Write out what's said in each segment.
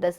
10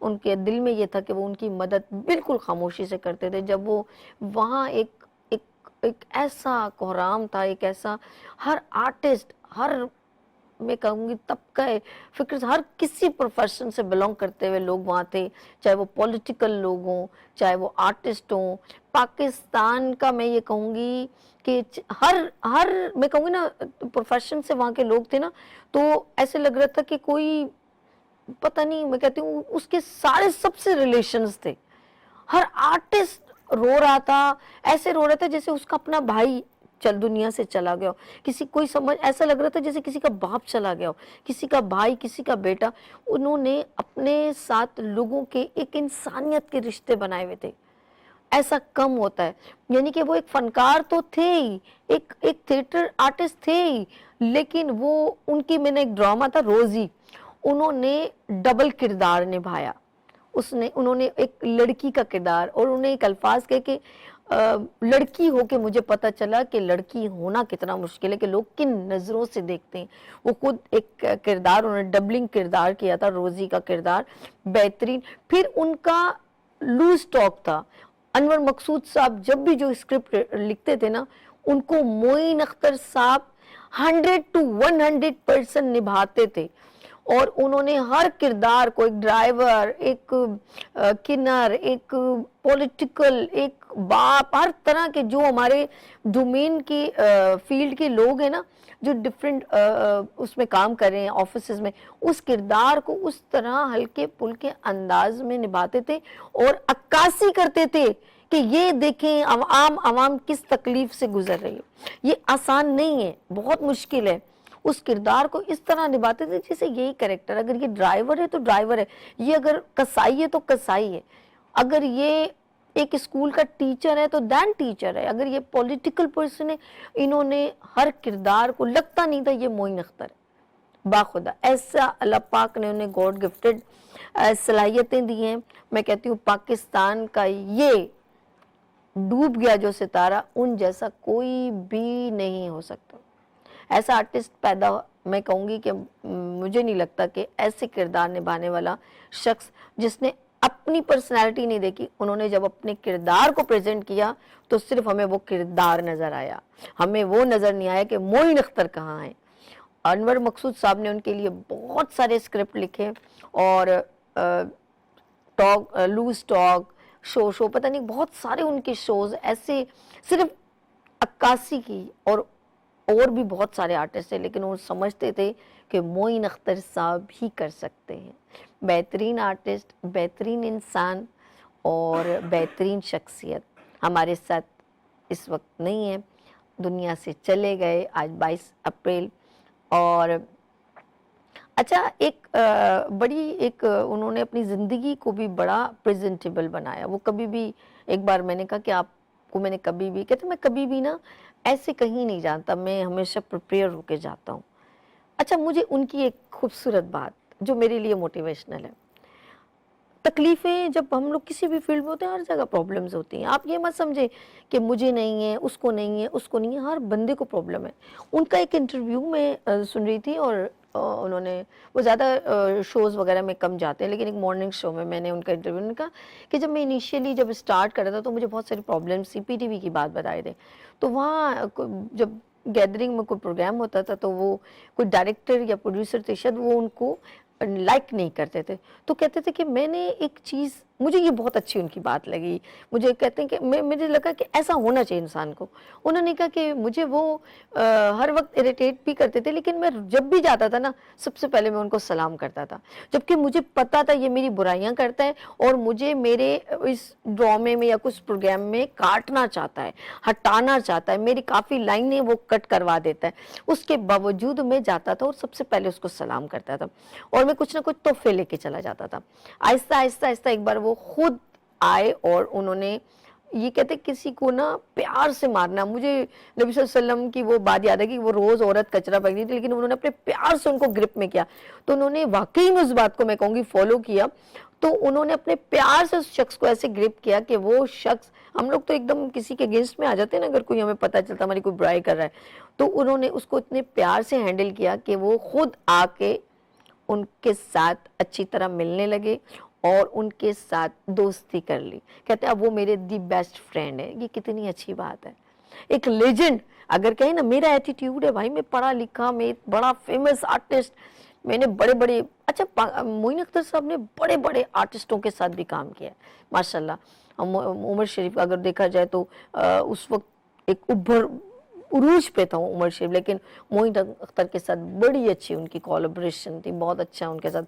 ان کے دل میں یہ تھا کہ وہ ان کی مدد بالکل خاموشی سے کرتے تھے. جب وہ وہاں ایک ایسا کوہرام تھا, ایک ایسا ہر آرٹسٹ, ہر میں کہوں گی طبقہ فکر سے ہر کسی پروفیشن سے بلونگ کرتے ہوئے لوگ وہاں تھے, چاہے وہ پولیٹیکل لوگ ہوں, چاہے وہ آرٹسٹ ہوں. پاکستان کا میں یہ کہوں گی کہ ہر میں کہوں گی نا پروفیشن سے وہاں کے لوگ تھے نا, تو ایسے لگ رہا تھا کہ کوئی پتہ نہیں, میں کہتی ہوں اس کے سارے سب سے ریلیشنز تھے. ہر آرٹسٹ رو رہا تھا, ایسے رو رہا تھا جیسے اس کا اپنا بھائی دنیا سے چلا گیا ہو. کوئی سمجھ ایسا لگ رہا تھا جیسے کسی کا باپ چلا گیا ہو, کسی کا بھائی, کسی کا بیٹا. انہوں نے اپنے ساتھ لوگوں کے ایک انسانیت کے رشتے بنائے ہوئے تھے. ایسا کم ہوتا ہے, یعنی کہ وہ ایک فنکار تو تھے ہی, ایک تھیٹر آرٹسٹ تھے ہی, لیکن وہ ان کی, میں نے ایک ڈرامہ تھا روزی, انہوں نے ڈبل کردار نبھایا. انہوں نے ایک لڑکی کا کردار, اور انہوں نے ایک الفاظ کہے کہ لڑکی ہو کے مجھے پتا چلا کہ لڑکی ہونا کتنا مشکل ہے, کہ لوگ کن نظروں سے دیکھتے ہیں. وہ خود ایک کردار, انہوں نے ڈبلنگ کردار کیا تھا, روزی کا کردار بہترین. پھر ان کا لوز ٹاک تھا. انور مقصود صاحب جب بھی جو اسکرپٹ لکھتے تھے نا, ان کو معین اختر صاحب 100 to 100% نبھاتے تھے. اور انہوں نے ہر کردار کو, ایک ڈرائیور, ایک کنر, ایک پولیٹیکل, ایک باپ, ہر طرح کے جو ہمارے ڈومین کی فیلڈ کے لوگ ہیں نا, جو ڈیفرنٹ اس میں کام کر رہے ہیں آفیسز میں, اس کردار کو اس طرح ہلکے پھلکے انداز میں نبھاتے تھے اور عکاسی کرتے تھے کہ یہ دیکھیں عوام کس تکلیف سے گزر رہی ہے. یہ آسان نہیں ہے, بہت مشکل ہے. اس کردار کو اس طرح نبھاتے تھے جیسے یہی کریکٹر, اگر یہ ڈرائیور ہے تو ڈرائیور ہے, یہ اگر کسائی ہے تو کسائی ہے, اگر یہ ایک اسکول کا ٹیچر ہے تو دین ٹیچر ہے, اگر یہ پولیٹیکل پرسن ہے. انہوں نے ہر کردار کو, لگتا نہیں تھا یہ معین اختر ہے. باخدا ایسا اللہ پاک نے انہیں گاڈ گفٹڈ صلاحیتیں دی ہیں. میں کہتی ہوں پاکستان کا یہ ڈوب گیا جو ستارہ, ان جیسا کوئی بھی نہیں ہو سکتا. ایسا آرٹسٹ پیدا, میں کہوں گی کہ مجھے نہیں لگتا کہ ایسے کردار نبھانے والا شخص جس نے اپنی پرسنالٹی نہیں دیکھی. انہوں نے جب اپنے کردار کو پریزنٹ کیا تو صرف ہمیں وہ کردار نظر آیا, ہمیں وہ نظر نہیں آیا کہ معین اختر کہاں ہے. انور مقصود صاحب نے ان کے لیے بہت سارے اسکرپٹ لکھے, اور ٹاک, لوز ٹاک, شو پتہ نہیں بہت سارے ان کے شوز ایسے, صرف عکاسی کی. اور بھی بہت سارے آرٹسٹ تھے, لیکن وہ سمجھتے تھے کہ معین اختر صاحب ہی کر سکتے ہیں. بہترین آرٹسٹ, بہترین انسان اور بہترین شخصیت ہمارے ساتھ اس وقت نہیں ہے, دنیا سے چلے گئے آج 22 اپریل. اور اچھا ایک انہوں نے اپنی زندگی کو بھی بڑا پریزنٹیبل بنایا. وہ کبھی بھی, ایک بار میں نے کہا کہ آپ کو میں نے کبھی بھی, کہتے میں کبھی بھی نا ایسے کہیں نہیں جاتا, میں ہمیشہ پریپیئر ہو کے جاتا ہوں. اچھا مجھے ان کی ایک خوبصورت بات جو میرے لیے موٹیویشنل ہے, تکلیفیں جب ہم لوگ کسی بھی فیلڈ میں ہوتے ہیں, ہر جگہ پرابلمز ہوتی ہیں. آپ یہ مت سمجھے کہ مجھے نہیں ہے, اس کو نہیں ہے, اس کو نہیں ہے, ہر بندے کو پرابلم ہے. ان کا ایک انٹرویو میں سن رہی تھی, اور انہوں نے, وہ زیادہ شوز وغیرہ میں کم جاتے ہیں, لیکن ایک مارننگ شو میں نے ان کا انٹرویو نے کہا کہ جب میں انیشیلی جب اسٹارٹ کر رہا تھا تو مجھے بہت ساری پرابلمس تھی, پی ٹی وی کی بات بتائے تھے. تو وہاں جب گیدرنگ میں کوئی پروگرام ہوتا تھا تو وہ کوئی ڈائریکٹر یا پروڈیوسر تھے شاید, وہ ان کو لائک نہیں کرتے تھے. تو کہتے تھے کہ میں نے ایک چیز, مجھے یہ بہت اچھی ان کی بات لگی, مجھے کہتے ہیں کہ مجھے لگا کہ ایسا ہونا چاہیے انسان کو. انہوں نے کہا کہ مجھے وہ ہر وقت اریٹیٹ بھی کرتے تھے, لیکن میں جب بھی جاتا تھا نا سب سے پہلے میں ان کو سلام کرتا تھا, جبکہ مجھے پتا تھا یہ میری برائیاں کرتا ہے اور مجھے میرے اس ڈرامے میں یا کچھ پروگرام میں کاٹنا چاہتا ہے, ہٹانا چاہتا ہے, میری کافی لائنیں وہ کٹ کروا دیتا ہے. اس کے باوجود میں جاتا تھا اور سب سے پہلے اس کو سلام کرتا تھا, اور میں کچھ نہ کچھ تحفے لے کے چلا جاتا تھا. آہستہ آہستہ آہستہ ایک بار وہ خود آئے, اور انہوں نے یہ کہتے کسی کو نا پیار سے مارنا, مجھے نبی صلی اللہ علیہ وسلم کی وہ بات یاد ہے کہ وہ روز عورت کچرا پھینکتی تھی, لیکن انہوں نے اپنے پیار سے ان کو گرپ میں کیا. تو انہوں نے واقعی میں اس بات کو میں کہوں گی فالو کیا. تو انہوں نے اپنے پیار سے اس شخص کو ایسے گرپ کیا کہ وہ شخص, ہم لوگ تو ایک دم کسی کے اگینسٹ میں آ جاتے ہیں نا اگر کوئی ہمیں پتہ چلتا ہماری کوئی برائی کر رہا ہے, تو انہوں نے اس کو اتنے پیار سے ہینڈل کیا کہ وہ خود آ کے ان کے ساتھ اچھی طرح ملنے لگے, اور ان کے ساتھ دوستی کر لی. کہتے ہیں اب وہ میرے دی بیسٹ فرینڈ ہے. یہ کتنی اچھی بات ہے. ایک لیجنڈ اگر کہیں نا, میرا ایٹیٹیوڈ ہے بھائی, میں پڑھا لکھا, میں بڑا فیمس آرٹسٹ, میں نے بڑے بڑے, اچھا معین اختر صاحب نے بڑے بڑے آرٹسٹوں کے ساتھ بھی کام کیا ہے ماشاءاللہ. عمر شریف اگر دیکھا جائے تو اس وقت ایک عروج پہ تھا عمر شریف, لیکن معین اختر کے ساتھ بڑی اچھی ان کی کولیبریشن تھی, بہت اچھا ان کے ساتھ.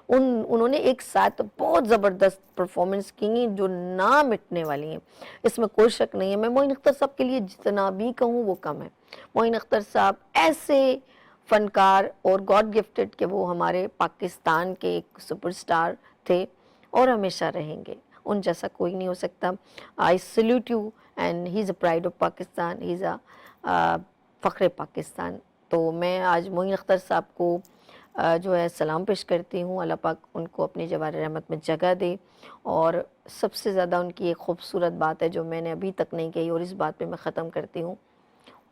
انہوں نے ایک ساتھ بہت زبردست پرفارمنس کی جو نہ مٹنے والی ہیں, اس میں کوئی شک نہیں ہے. میں معین اختر صاحب کے لیے جتنا بھی کہوں وہ کم ہے. معین اختر صاحب ایسے فنکار اور گاڈ گفٹڈ کہ وہ ہمارے پاکستان کے ایک سپر سٹار تھے اور ہمیشہ رہیں گے. ان جیسا کوئی نہیں ہو سکتا. I salute you and he is a pride of Pakistan, he is a فخر پاکستان. تو میں آج معین اختر صاحب کو جو ہے سلام پیش کرتی ہوں. اللہ پاک ان کو اپنی جوار رحمت میں جگہ دے. اور سب سے زیادہ ان کی ایک خوبصورت بات ہے جو میں نے ابھی تک نہیں کہی, اور اس بات پہ میں ختم کرتی ہوں,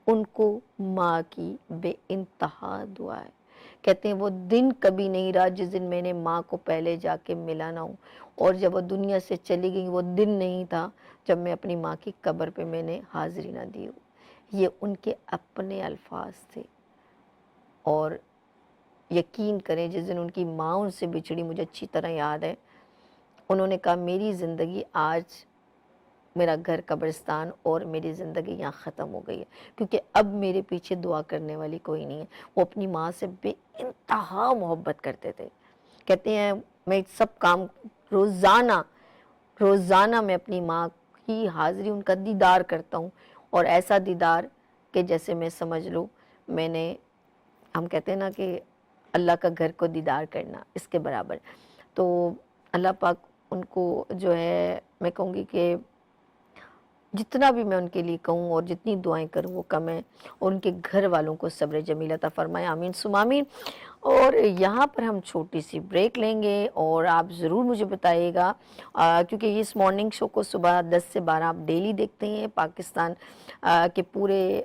ان کو ماں کی بے انتہا دعا ہے. کہتے ہیں وہ دن کبھی نہیں رہا جس دن میں نے ماں کو پہلے جا کے ملا نہ ہوں, اور جب وہ دنیا سے چلی گئی وہ دن نہیں تھا جب میں اپنی ماں کی قبر پہ میں نے حاضری نہ دی ہو. یہ ان کے اپنے الفاظ تھے. اور یقین کریں جس دن ان کی ماں ان سے بچھڑی, مجھے اچھی طرح یاد ہے, انہوں نے کہا میری زندگی آج میرا گھر قبرستان اور میری زندگی یہاں ختم ہو گئی ہے, کیونکہ اب میرے پیچھے دعا کرنے والی کوئی نہیں ہے. وہ اپنی ماں سے بے انتہا محبت کرتے تھے. کہتے ہیں میں سب کام روزانہ میں اپنی ماں کی حاضری, ان کا دیدار کرتا ہوں, اور ایسا دیدار کہ جیسے میں سمجھ لوں میں نے, ہم کہتے ہیں نا کہ اللہ کا گھر کو دیدار کرنا, اس کے برابر. تو اللہ پاک ان کو جو ہے, میں کہوں گی کہ جتنا بھی میں ان کے لیے کہوں اور جتنی دعائیں کروں وہ کم ہے, اور ان کے گھر والوں کو صبر جمیل عطا فرمائے, آمین ثم آمین. اور یہاں پر ہم چھوٹی سی بریک لیں گے, اور آپ ضرور مجھے بتائیے گا, کیونکہ اس مارننگ شو کو صبح 10 سے 12 آپ ڈیلی دیکھتے ہیں پاکستان کے پورے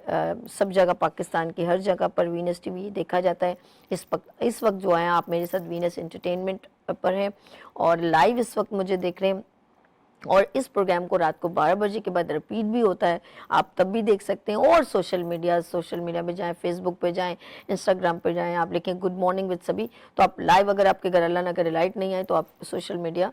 سب جگہ, پاکستان کی ہر جگہ پر وینس ٹی وی دیکھا جاتا ہے. اس وقت جو ہے آپ میرے ساتھ وینس انٹرٹینمنٹ پر ہیں اور لائیو اس وقت مجھے دیکھ رہے ہیں, اور اس پروگرام کو رات کو 12 بجے کے بعد رپیٹ بھی ہوتا ہے, آپ تب بھی دیکھ سکتے ہیں. اور سوشل میڈیا پہ جائیں, فیس بک پہ جائیں, انسٹاگرام پہ جائیں, آپ لکھیں گڈ مارننگ وتھ سبھی, تو آپ لائیو, اگر آپ کے گھر اللہ نہ کرے لائٹ نہیں آئے تو آپ سوشل میڈیا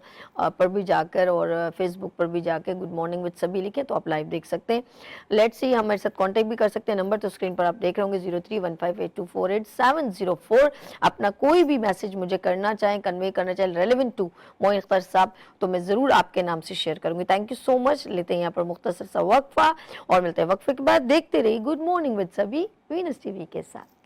پر بھی جا کر اور فیس بک پر بھی جا کے گڈ مارننگ وتھ سبھی لکھیں تو آپ لائیو دیکھ سکتے ہیں. لیٹس سی, ہمارے ساتھ کانٹیکٹ بھی کر سکتے ہیں. نمبر تو اسکرین پر آپ دیکھ رہے ہوں گے 031582484704. اپنا کوئی بھی میسج مجھے کرنا چاہیں, کنوے کرنا چاہیں ریلیونٹ ٹو معین اختر صاحب, تو میں ضرور آپ کے نام سے شیئر کروں گی. تھینک یو سو مچ. لیتے ہیں یہاں پر مختصر سا وقفہ اور ملتے ہیں وقفے کے بعد. دیکھتے رہیے گڈ مارننگ وتھ سبھی وینس ٹی وی کے ساتھ.